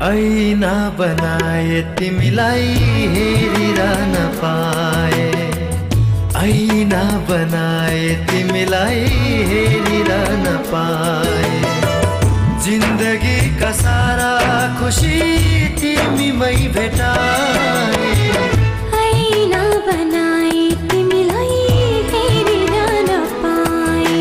ऐना बनाए तिमीलाई हेरिरहन पाए, ऐना बनाए तिमीलाई हेरिरहन पाए। जिन्दगी का सारा खुशी तिमीमै भेटाए, ऐना बनाए तिमीलाई हेरिरहन पाए।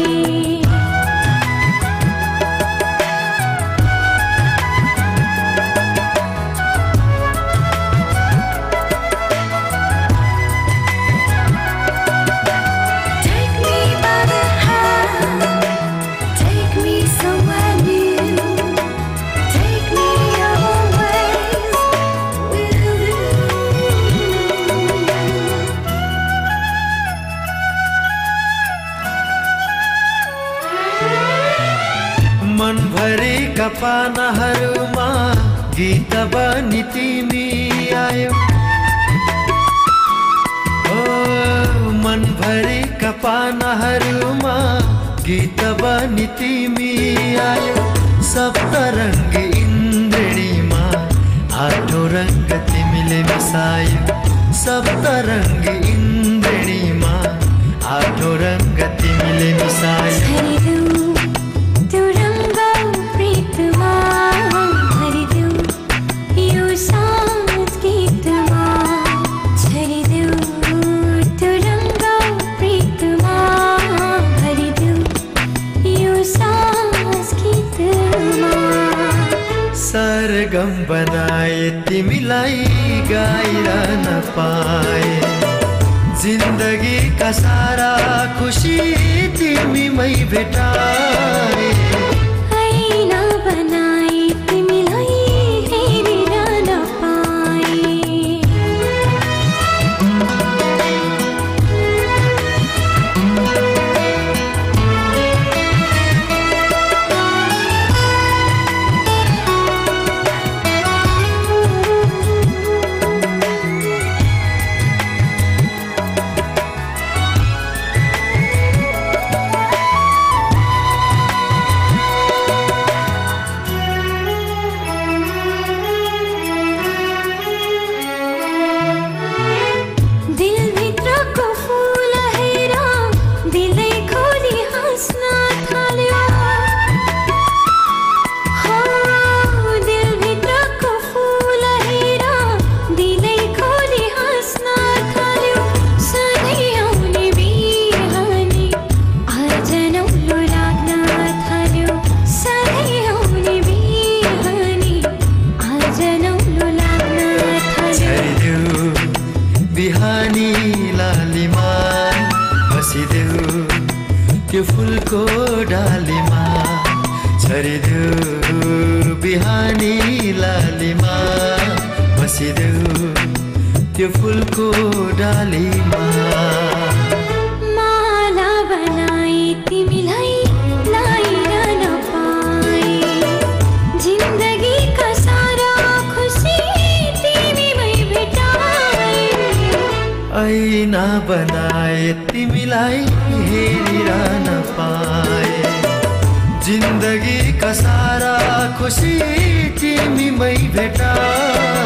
मनभरिका पानाहरूमा गीत बनी तिमी आयो, ओ मनभरिका पानाहरूमा गीत बनी तिमी आयो। सप्तरङ्गी इन्द्रणीमा आठौँ रङ्ग तिमीले मिसायो, सप्तरङ्गी इन्द्रणीमा आठौँ रङ्ग तिमीले मिसायो। सरगम बनाए तिमीलाई गाइरहन पाए, जिन्दगी का सारा खुशी तिमीमै भेटाए। ऐना बनाए तिमीलाई हेरिरहन पाए। बिहानी लालीमा बसिदेऊ त्यो फुलको डालीमा, झरिदेऊ बिहानी लालीमा बसिदेऊ त्यो फुलको डालीमा। माला बनाए तिमीलाई लाइरहन पाए, जिन्दगी का सारा खुसी तिमीमै भेटाए। ऐना बनाए तिमीलाई हेरिरहन पाए, जिन्दगी का सारा खुशी तिमीमै भेटाए।